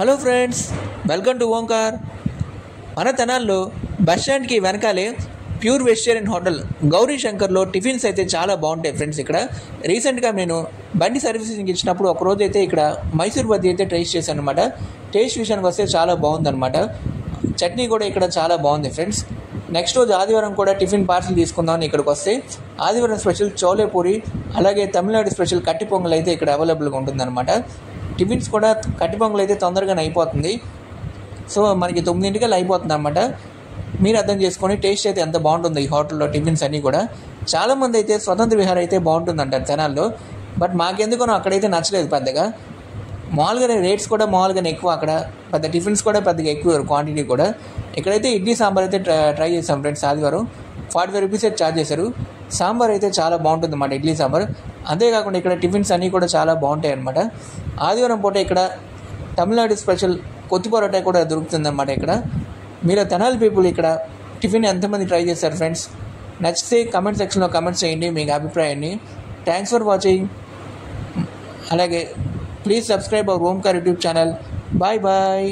Hello friends, welcome to Omkar. మన తెనాల్లో bus స్టాండ్కి వెనకాలే ప్యూర్ వెజిటేరియన్ హోటల్ గౌరీ శంకర్లో టిఫిన్స్ అయితే చాలా బాగుంటాయి ఫ్రెండ్స్. ఇక్కడ రీసెంట్గా నేను బండి సర్వీసింగ్ ఇచ్చినప్పుడు ఒకరోజు అయితే ఇక్కడ మైసూర్ బజ్జీ అయితే టేస్ట్ చేశాను అనమాట. టేస్ట్ విషయానికి వస్తే చాలా బాగుందన్నమాట. చట్నీ కూడా ఇక్కడ చాలా బాగుంది ఫ్రెండ్స్. నెక్స్ట్ రోజు ఆదివారం కూడా టిఫిన్ పార్సల్ తీసుకుందామని ఇక్కడికి వస్తే ఆదివారం స్పెషల్ చోలే పూరి, అలాగే తమిళనాడు స్పెషల్ కట్టి పొంగల్ అయితే ఇక్కడ అవైలబుల్గా ఉంటుందన్నమాట. టిఫిన్స్ కూడా కట్టి పొంగల్ అయితే తొందరగానే అయిపోతుంది. సో మనకి 9 అయిపోతుంది అనమాట. మీరు అర్థం చేసుకొని టేస్ట్ అయితే ఎంత బాగుంటుంది ఈ హోటల్లో టిఫిన్స్ అన్నీ కూడా. చాలామంది అయితే స్వతంత్ర విహార్ అయితే బాగుంటుందంటారు తెనాల్లో, బట్ మాకెందుకో అక్కడైతే నచ్చలేదు పెద్దగా. మామూలుగానే రేట్స్ కూడా మామూలుగానే ఎక్కువ, అక్కడ పెద్ద టిఫిన్స్ కూడా పెద్దగా ఎక్కువ క్వాంటిటీ కూడా. ఇక్కడైతే ఇడ్లీ సాంబార్ అయితే ట్రై చేసాం ఫ్రెండ్స్. ఆదివారం 45 రూపీస్ అయితే ఛార్జ్ చేశారు. సాంబార్ అయితే చాలా బాగుంటుంది అన్నమాట, ఇడ్లీ సాంబార్. అంతేకాకుండా ఇక్కడ టిఫిన్స్ అన్నీ కూడా చాలా బాగుంటాయి అన్నమాట. ఆదివారం పూట ఇక్కడ తమిళనాడు స్పెషల్ కొత్తి పరోటా కూడా దొరుకుతుంది అన్నమాట. ఇక్కడ మీరు తెనాలి పీపుల్ ఇక్కడ టిఫిన్ ఎంతమంది ట్రై చేశారు ఫ్రెండ్స్? నచ్చితే కమెంట్ సెక్షన్లో కమెంట్స్ చేయండి మీకు అభిప్రాయాన్ని. Thanks for watching. అలాగే please subscribe our Omkar YouTube channel. Bye bye.